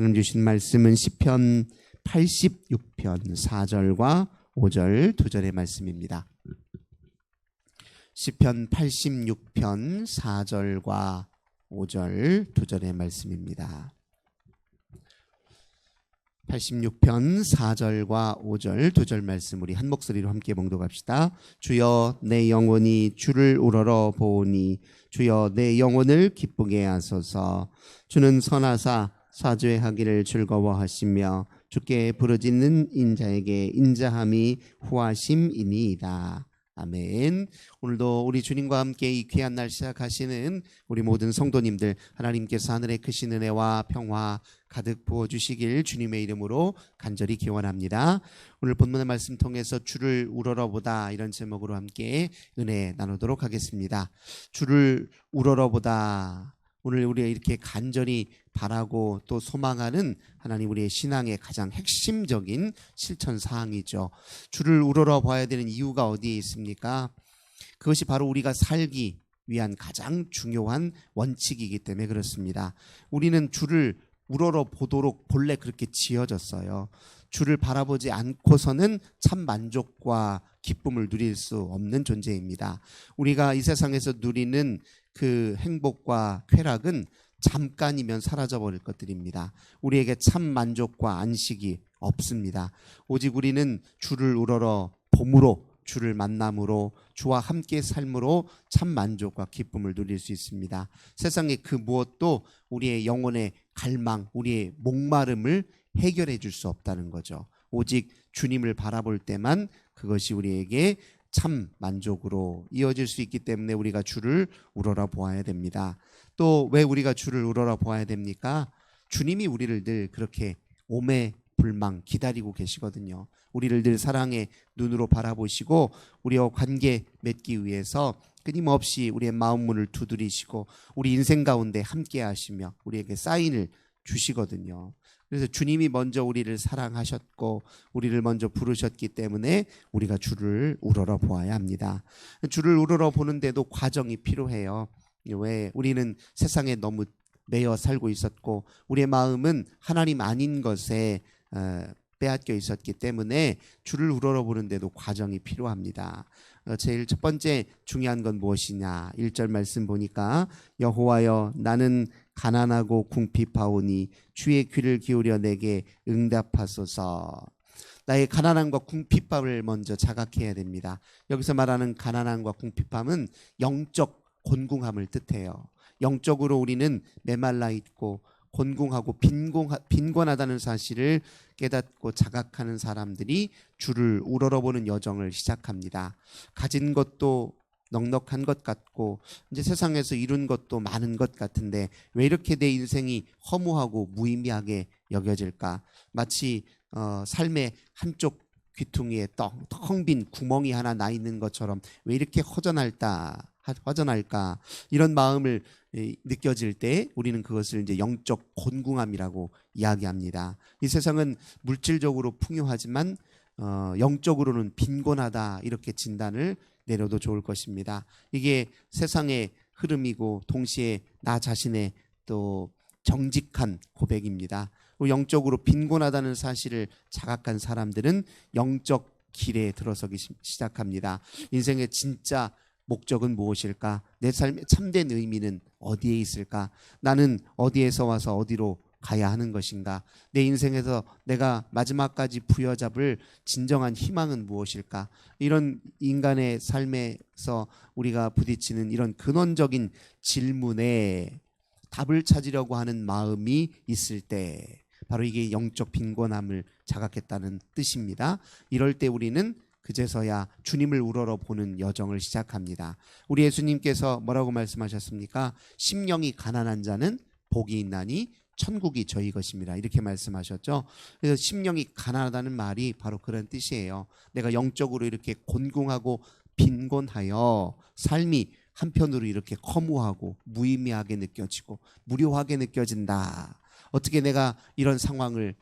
하나님 주신 말씀은 시편 86편 4절과 5절 2절의 말씀입니다. 시편 86편 4절과 5절 2절의 말씀입니다. 86편 4절과 5절 2절 말씀 우리 한 목소리로 함께 봉독합시다. 주여 내 영혼이 주를 우러러 보오니 주여 내 영혼을 기쁘게 하소서. 주는 선하사 사죄하기를 즐거워하시며 주께 부르짖는 인자에게 인자함이 후하심이니이다. 아멘. 오늘도 우리 주님과 함께 이 귀한 날 시작하시는 우리 모든 성도님들 하나님께서 하늘의 크신 은혜와 평화 가득 부어주시길 주님의 이름으로 간절히 기원합니다. 오늘 본문의 말씀 통해서 주를 우러러보다 이런 제목으로 함께 은혜 나누도록 하겠습니다. 주를 우러러보다, 오늘 우리가 이렇게 간절히 바라고 또 소망하는 하나님 우리의 신앙의 가장 핵심적인 실천사항이죠. 주를 우러러봐야 되는 이유가 어디에 있습니까? 그것이 바로 우리가 살기 위한 가장 중요한 원칙이기 때문에 그렇습니다. 우리는 주를 우러러보도록 본래 그렇게 지어졌어요. 주를 바라보지 않고서는 참 만족과 기쁨을 누릴 수 없는 존재입니다. 우리가 이 세상에서 누리는 그 행복과 쾌락은 잠깐이면 사라져버릴 것들입니다. 우리에게 참 만족과 안식이 없습니다. 오직 우리는 주를 우러러 봄으로, 주를 만남으로, 주와 함께 삶으로 참 만족과 기쁨을 누릴 수 있습니다. 세상의 그 무엇도 우리의 영혼의 갈망, 우리의 목마름을 해결해 줄 수 없다는 거죠. 오직 주님을 바라볼 때만 그것이 우리에게 참 만족으로 이어질 수 있기 때문에 우리가 주를 우러러 보아야 됩니다. 또 왜 우리가 주를 우러러 보아야 됩니까? 주님이 우리를 늘 그렇게 오매불망 기다리고 계시거든요. 우리를 늘 사랑의 눈으로 바라보시고 우리와 관계 맺기 위해서 끊임없이 우리의 마음 문을 두드리시고 우리 인생 가운데 함께 하시며 우리에게 사인을 주시거든요. 그래서 주님이 먼저 우리를 사랑하셨고 우리를 먼저 부르셨기 때문에 우리가 주를 우러러 보아야 합니다. 주를 우러러 보는데도 과정이 필요해요. 왜? 우리는 세상에 너무 매여 살고 있었고 우리의 마음은 하나님 아닌 것에 빼앗겨 있었기 때문에 주를 우러러 보는데도 과정이 필요합니다. 제일 첫 번째 중요한 건 무엇이냐? 1절 말씀 보니까 여호와여 나는 가난하고 궁핍하오니 주의 귀를 기울여 내게 응답하소서. 나의 가난함과 궁핍함을 먼저 자각해야 됩니다. 여기서 말하는 가난함과 궁핍함은 영적 곤궁함을 뜻해요. 영적으로 우리는 메말라 있고 곤궁하고 빈곤하다는 사실을 깨닫고 자각하는 사람들이 주를 우러러보는 여정을 시작합니다. 가진 것도 넉넉한 것 같고 이제 세상에서 이룬 것도 많은 것 같은데 왜 이렇게 내 인생이 허무하고 무의미하게 여겨질까? 마치 삶의 한쪽 귀퉁이에 텅 빈 구멍이 하나 나 있는 것처럼 왜 이렇게 허전할까? 이런 마음을 느껴질 때 우리는 그것을 이제 영적 곤궁함이라고 이야기합니다. 이 세상은 물질적으로 풍요하지만 영적으로는 빈곤하다 이렇게 진단을 내려도 좋을 것입니다. 이게 세상의 흐름이고 동시에 나 자신의 또 정직한 고백입니다. 영적으로 빈곤하다는 사실을 자각한 사람들은 영적 길에 들어서기 시작합니다. 인생의 진짜 목적은 무엇일까? 내 삶의 참된 의미는 어디에 있을까? 나는 어디에서 와서 어디로 가야 하는 것인가? 내 인생에서 내가 마지막까지 부여잡을 진정한 희망은 무엇일까? 이런 인간의 삶에서 우리가 부딪히는 이런 근원적인 질문에 답을 찾으려고 하는 마음이 있을 때 바로 이게 영적 빈곤함을 자각했다는 뜻입니다. 이럴 때 우리는 그제서야 주님을 우러러 보는 여정을 시작합니다. 우리 예수님께서 뭐라고 말씀하셨습니까? 심령이 가난한 자는 복이 있나니 천국이 저희 것입니다. 이렇게 말씀하셨죠. 그래서 심령이 가난하다는 말이 바로 그런 뜻이에요. 내가 영적으로 이렇게 곤궁하고 빈곤하여 삶이 한편으로 이렇게 허무하고 무의미하게 느껴지고 무료하게 느껴진다. 어떻게 내가 이런 상황을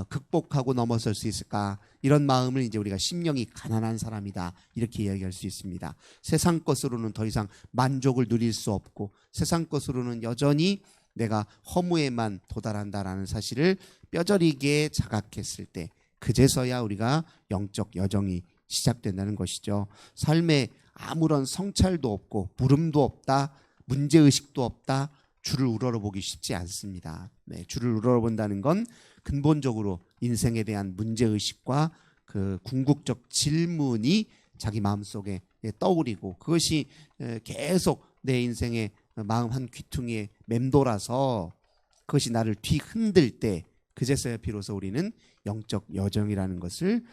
극복하고 넘어설 수 있을까? 이런 마음을 이제 우리가 심령이 가난한 사람이다 이렇게 이야기할 수 있습니다. 세상 것으로는 더 이상 만족을 누릴 수 없고 세상 것으로는 여전히 내가 허무에만 도달한다라는 사실을 뼈저리게 자각했을 때 그제서야 우리가 영적 여정이 시작된다는 것이죠. 삶에 아무런 성찰도 없고 물음도 없다, 문제의식도 없다, 주를 우러러보기 쉽지 않습니다. 네, 주를 우러러본다는 건 근본적으로 인생에 대한 문제의식과 그 궁극적 질문이 자기 마음속에 떠오르고 그것이 계속 내 인생의 마음 한 귀퉁이에 맴돌아서 그것이 나를 뒤흔들 때 그제서야 비로소 우리는 영적 여정이라는 것을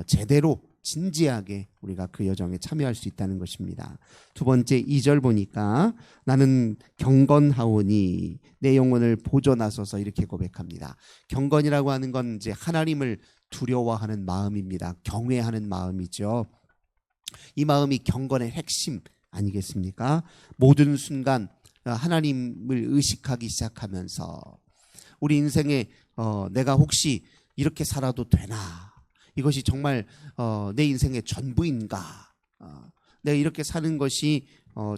제대로 진지하게 우리가 그 여정에 참여할 수 있다는 것입니다. 두 번째 2절 보니까 나는 경건하오니 내 영혼을 보존하소서 이렇게 고백합니다. 경건이라고 하는 건 이제 하나님을 두려워하는 마음입니다. 경외하는 마음이죠. 이 마음이 경건의 핵심 아니겠습니까? 모든 순간 하나님을 의식하기 시작하면서 우리 인생에 내가 혹시 이렇게 살아도 되나? 이것이 정말 내 인생의 전부인가? 내가 이렇게 사는 것이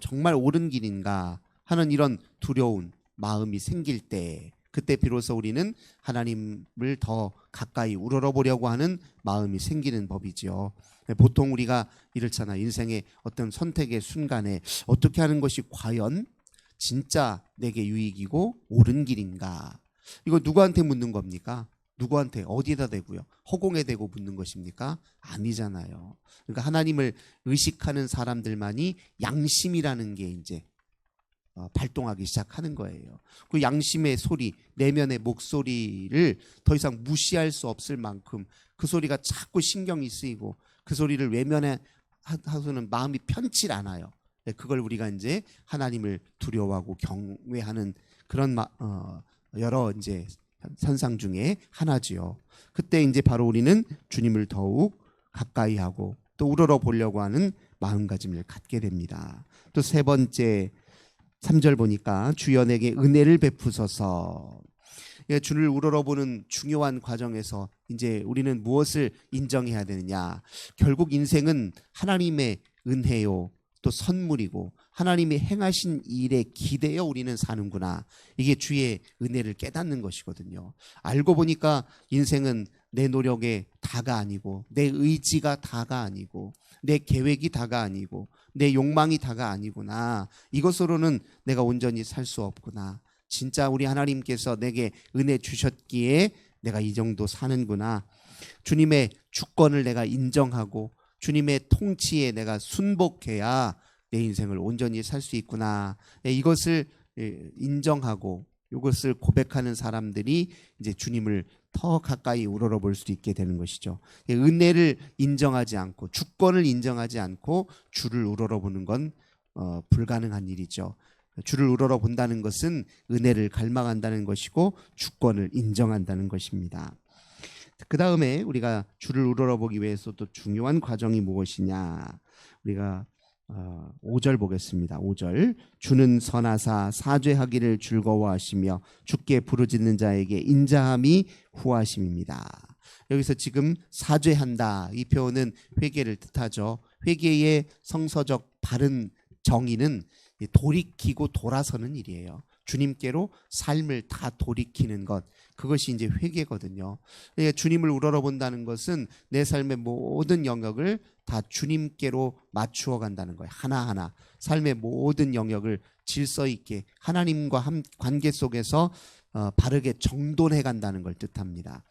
정말 옳은 길인가? 하는 이런 두려운 마음이 생길 때 그때 비로소 우리는 하나님을 더 가까이 우러러보려고 하는 마음이 생기는 법이지요. 보통 우리가 이렇잖아. 인생의 어떤 선택의 순간에 어떻게 하는 것이 과연 진짜 내게 유익이고 옳은 길인가? 이거 누구한테 묻는 겁니까? 누구한테 어디에다 대고요? 허공에 대고 묻는 것입니까? 아니잖아요. 그러니까 하나님을 의식하는 사람들만이 양심이라는 게 이제 발동하기 시작하는 거예요. 그 양심의 소리, 내면의 목소리를 더 이상 무시할 수 없을 만큼 그 소리가 자꾸 신경이 쓰이고 그 소리를 외면하고는 마음이 편치 않아요. 그걸 우리가 이제 하나님을 두려워하고 경외하는 그런 여러 이제 현상 중에 하나지요. 그때 이제 바로 우리는 주님을 더욱 가까이 하고 또 우러러 보려고 하는 마음가짐을 갖게 됩니다. 또 세 번째 3절 보니까 주여 내게 은혜를 베푸소서. 주를 우러러보는 중요한 과정에서 이제 우리는 무엇을 인정해야 되느냐? 결국 인생은 하나님의 은혜요, 또 선물이고 하나님이 행하신 일에 기대어 우리는 사는구나. 이게 주의 은혜를 깨닫는 것이거든요. 알고 보니까 인생은 내 노력의 다가 아니고 내 의지가 다가 아니고 내 계획이 다가 아니고 내 욕망이 다가 아니구나. 이것으로는 내가 온전히 살 수 없구나. 진짜 우리 하나님께서 내게 은혜 주셨기에 내가 이 정도 사는구나. 주님의 주권을 내가 인정하고 주님의 통치에 내가 순복해야 내 인생을 온전히 살 수 있구나. 이것을 인정하고 이것을 고백하는 사람들이 이제 주님을 더 가까이 우러러볼 수 있게 되는 것이죠. 은혜를 인정하지 않고 주권을 인정하지 않고 주를 우러러보는 건 불가능한 일이죠. 주를 우러러본다는 것은 은혜를 갈망한다는 것이고 주권을 인정한다는 것입니다. 그 다음에 우리가 주를 우러러보기 위해서 또 중요한 과정이 무엇이냐? 우리가 5절 보겠습니다. 5절 주는 선하사 사죄하기를 즐거워하시며 주께 부르짖는 자에게 인자함이 후하심입니다. 여기서 지금 사죄한다 이 표현은 회개를 뜻하죠. 회개의 성서적 바른 정의는 돌이키고 돌아서는 일이에요. 주님께로 삶을 다 돌이키는 것, 그것이 이제 회개거든요. 그러니까 주님을 우러러본다는 것은 내 삶의 모든 영역을 다 주님께로 맞추어 간다는 거예요. 하나하나 삶의 모든 영역을 질서 있게 하나님과 관계 속에서 바르게 정돈해 간다는 걸 뜻합니다.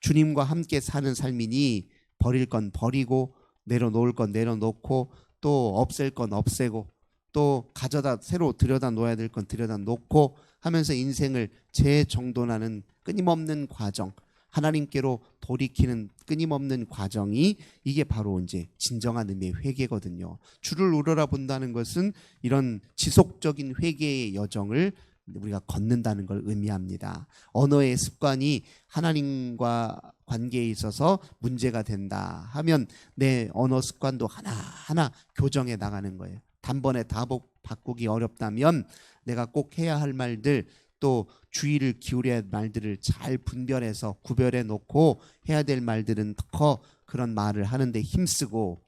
주님과 함께 사는 삶이니 버릴 건 버리고 내려놓을 건 내려놓고 또 없앨 건 없애고 또 가져다 새로 들여다 놓아야 될 건 들여다 놓고 하면서 인생을 재정돈하는 끊임없는 과정, 하나님께로 돌이키는 끊임없는 과정이 이게 바로 이제 진정한 의미의 회개거든요. 주를 우러러본다는 것은 이런 지속적인 회개의 여정을 우리가 걷는다는 걸 의미합니다. 언어의 습관이 하나님과 관계에 있어서 문제가 된다 하면 내 언어 습관도 하나하나 교정해 나가는 거예요. 단번에 다 바꾸기 어렵다면 내가 꼭 해야 할 말들 또 주의를 기울여야 할 말들을 잘 분별해서 구별해 놓고 해야 될 말들은 더 그런 말을 하는데 힘쓰고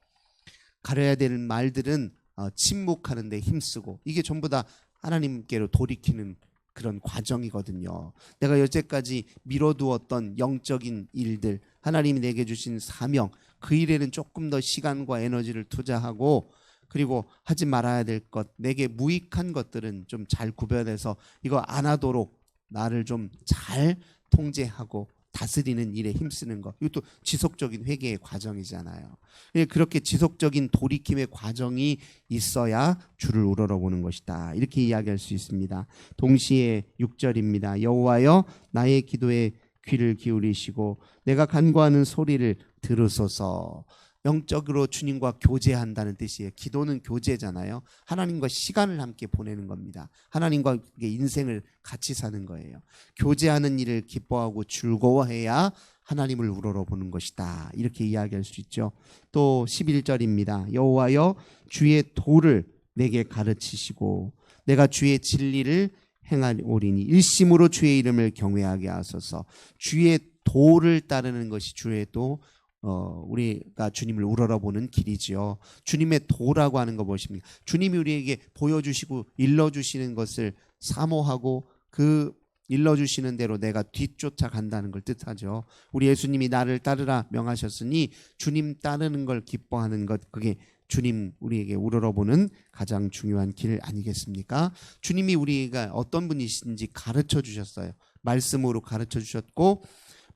가려야 되는 말들은 침묵하는 데 힘쓰고 이게 전부 다 하나님께로 돌이키는 그런 과정이거든요. 내가 여태까지 미뤄두었던 영적인 일들, 하나님이 내게 주신 사명, 그 일에는 조금 더 시간과 에너지를 투자하고, 그리고 하지 말아야 될 것, 내게 무익한 것들은 좀 잘 구별해서 이거 안 하도록 나를 좀 잘 통제하고 다스리는 일에 힘쓰는 것. 이것도 지속적인 회개의 과정이잖아요. 그렇게 지속적인 돌이킴의 과정이 있어야 주를 우러러보는 것이다. 이렇게 이야기할 수 있습니다. 동시에 6절입니다. 여호와여 나의 기도에 귀를 기울이시고 내가 간구하는 소리를 들으소서. 영적으로 주님과 교제한다는 뜻이에요. 기도는 교제잖아요. 하나님과 시간을 함께 보내는 겁니다. 하나님과 인생을 같이 사는 거예요. 교제하는 일을 기뻐하고 즐거워해야 하나님을 우러러보는 것이다. 이렇게 이야기할 수 있죠. 또 11절입니다. 여호와여 주의 도를 내게 가르치시고 내가 주의 진리를 행하오리니 일심으로 주의 이름을 경외하게 하소서. 주의 도를 따르는 것이 주의 도, 우리가 주님을 우러러보는 길이지요. 주님의 도라고 하는 거 무엇입니까? 주님이 우리에게 보여주시고 일러주시는 것을 사모하고 그 일러주시는 대로 내가 뒤쫓아간다는 걸 뜻하죠. 우리 예수님이 나를 따르라 명하셨으니 주님 따르는 걸 기뻐하는 것, 그게 주님 우리에게 우러러보는 가장 중요한 길 아니겠습니까? 주님이 우리가 어떤 분이신지 가르쳐 주셨어요. 말씀으로 가르쳐 주셨고,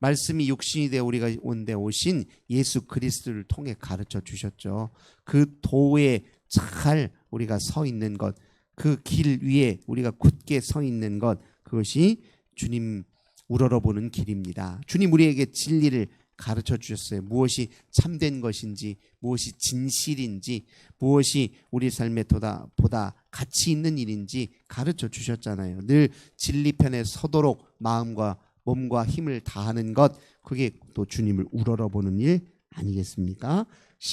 말씀이 육신이 되어 우리가 온데 오신 예수 그리스도를 통해 가르쳐 주셨죠. 그 도에 잘 우리가 서 있는 것, 그 길 위에 우리가 굳게 서 있는 것, 그것이 주님 우러러보는 길입니다. 주님 우리에게 진리를 가르쳐 주셨어요. 무엇이 참된 것인지, 무엇이 진실인지, 무엇이 우리 삶에 보다 가치 있는 일인지 가르쳐 주셨잖아요. 늘 진리 편에 서도록 마음과 몸과 힘을 다하는 것, 그게 또 주님을 우러러보는 일 아니겠습니까?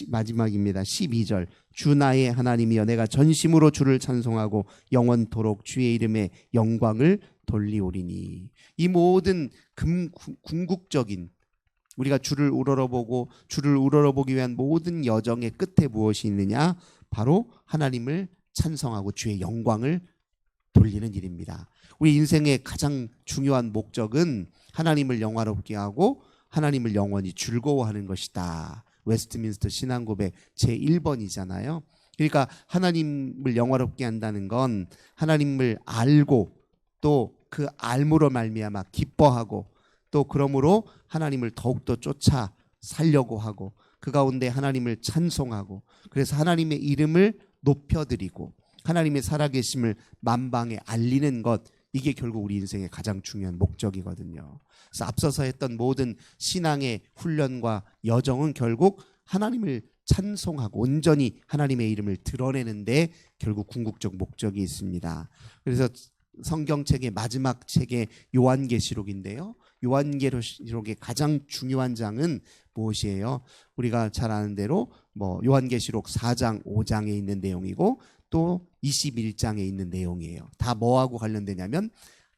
마지막입니다. 12절. 주 나의 하나님이여 내가 전심으로 주를 찬송하고 영원토록 주의 이름에 영광을 돌리오리니. 이 모든 궁극적인 우리가 주를 우러러보고 주를 우러러보기 위한 모든 여정의 끝에 무엇이 있느냐? 바로 하나님을 찬송하고 주의 영광을 돌리는 일입니다. 우리 인생의 가장 중요한 목적은 하나님을 영화롭게 하고 하나님을 영원히 즐거워하는 것이다. 웨스트민스터 신앙고백 제1번이잖아요. 그러니까 하나님을 영화롭게 한다는 건 하나님을 알고 또 그 알므로 말미암아 기뻐하고 또 그러므로 하나님을 더욱더 쫓아 살려고 하고 그 가운데 하나님을 찬송하고 그래서 하나님의 이름을 높여드리고 하나님의 살아계심을 만방에 알리는 것, 이게 결국 우리 인생의 가장 중요한 목적이거든요. 그래서 앞서서 했던 모든 신앙의 훈련과 여정은 결국 하나님을 찬송하고 온전히 하나님의 이름을 드러내는데 결국 궁극적 목적이 있습니다. 그래서 성경책의 마지막 책의 요한계시록인데요. 요한계시록의 가장 중요한 장은 무엇이에요? 우리가 잘 아는 대로 요한계시록 4장, 5장에 있는 내용이고 또 21장에 있는 내용이에요. 다 뭐하고 관련되냐면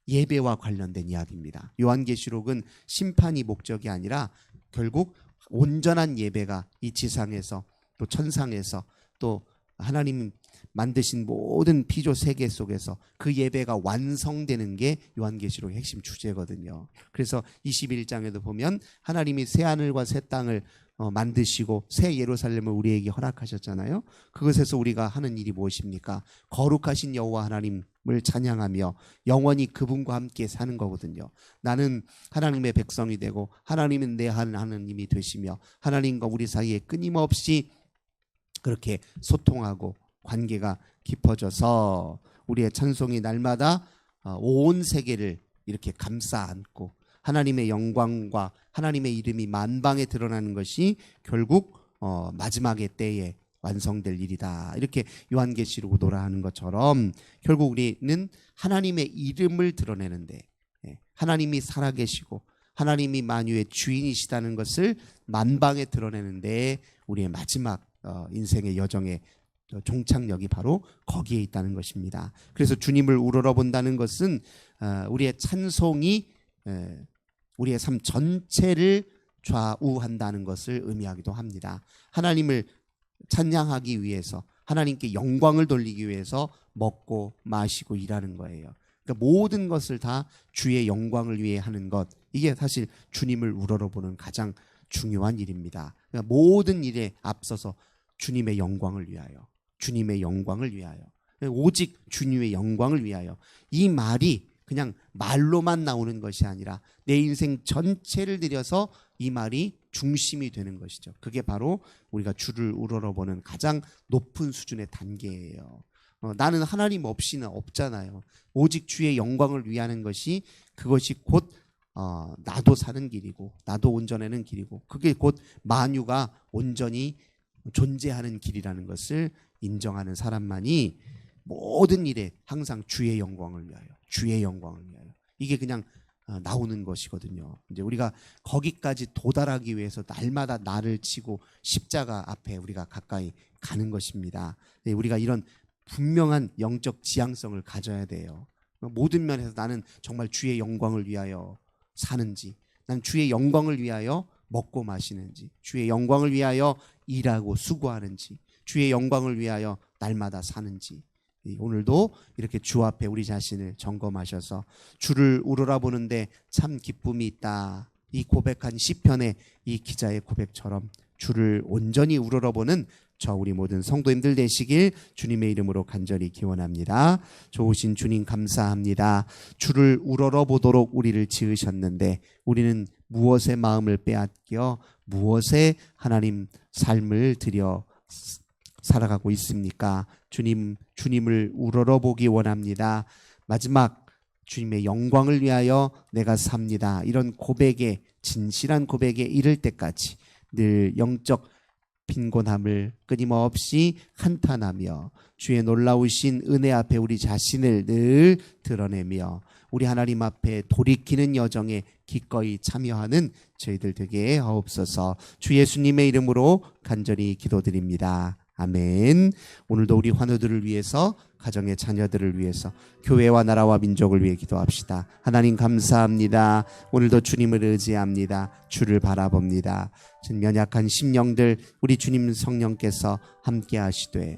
예배와 관련된 이야기입니다. 요한계시록은 심판이 목적이 아니라 결국 온전한 예배가 이 지상에서 또 천상에서 또 하나님 만드신 모든 피조 세계 속에서 그 예배가 완성되는 게 요한계시록의 핵심 주제거든요. 그래서 21장에도 보면 하나님이 새 하늘과 새 땅을 만드시고 새 예루살렘을 우리에게 허락하셨잖아요. 그것에서 우리가 하는 일이 무엇입니까? 거룩하신 여호와 하나님을 찬양하며 영원히 그분과 함께 사는 거거든요. 나는 하나님의 백성이 되고 하나님은 내 하나님이 되시며 하나님과 우리 사이에 끊임없이 그렇게 소통하고 관계가 깊어져서 우리의 찬송이 날마다 온 세계를 이렇게 감싸 안고 하나님의 영광과 하나님의 이름이 만방에 드러나는 것이 결국 마지막의 때에 완성될 일이다. 이렇게 요한계시록 노라하는 것처럼 결국 우리는 하나님의 이름을 드러내는데 하나님이 살아계시고 하나님이 만유의 주인이시다는 것을 만방에 드러내는데 우리의 마지막 인생의 여정의 종착역이 바로 거기에 있다는 것입니다. 그래서 주님을 우러러본다는 것은 우리의 찬송이 우리의 삶 전체를 좌우한다는 것을 의미하기도 합니다. 하나님을 찬양하기 위해서 하나님께 영광을 돌리기 위해서 먹고 마시고 일하는 거예요. 그러니까 모든 것을 다 주의 영광을 위해 하는 것, 이게 사실 주님을 우러러보는 가장 중요한 일입니다. 그러니까 모든 일에 앞서서 주님의 영광을 위하여, 주님의 영광을 위하여, 오직 주님의 영광을 위하여. 이 말이 그냥 말로만 나오는 것이 아니라 내 인생 전체를 들여서 이 말이 중심이 되는 것이죠. 그게 바로 우리가 주를 우러러보는 가장 높은 수준의 단계예요. 나는 하나님 없이는 없잖아요. 오직 주의 영광을 위하는 것이, 그것이 곧 나도 사는 길이고 나도 온전하는 길이고, 그게 곧 만유가 온전히 존재하는 길이라는 것을 인정하는 사람만이 모든 일에 항상 주의 영광을 위하여, 주의 영광을 위하여, 이게 그냥 나오는 것이거든요. 이제 우리가 거기까지 도달하기 위해서 날마다 나를 치고 십자가 앞에 우리가 가까이 가는 것입니다. 우리가 이런 분명한 영적 지향성을 가져야 돼요. 모든 면에서 나는 정말 주의 영광을 위하여 사는지, 난 주의 영광을 위하여 먹고 마시는지, 주의 영광을 위하여 일하고 수고하는지, 주의 영광을 위하여 날마다 사는지, 오늘도 이렇게 주 앞에 우리 자신을 점검하셔서 주를 우러러보는데 참 기쁨이 있다, 이 고백한 시편의 이 기자의 고백처럼 주를 온전히 우러러보는 저 우리 모든 성도님들 되시길 주님의 이름으로 간절히 기원합니다. 좋으신 주님 감사합니다. 주를 우러러보도록 우리를 지으셨는데 우리는 무엇에 마음을 빼앗겨 무엇에 하나님 삶을 들여 살아가고 있습니까? 주님을 우러러보기 원합니다. 마지막 주님의 영광을 위하여 내가 삽니다, 이런 고백에, 진실한 고백에 이를 때까지 늘 영적 빈곤함을 끊임없이 한탄하며 주의 놀라우신 은혜 앞에 우리 자신을 늘 드러내며 우리 하나님 앞에 돌이키는 여정에 기꺼이 참여하는 저희들 되게 하옵소서. 주 예수님의 이름으로 간절히 기도드립니다. 아멘. 오늘도 우리 환우들을 위해서, 가정의 자녀들을 위해서, 교회와 나라와 민족을 위해 기도합시다. 하나님 감사합니다. 오늘도 주님을 의지합니다. 주를 바라봅니다. 연약한 심령들 우리 주님 성령께서 함께 하시되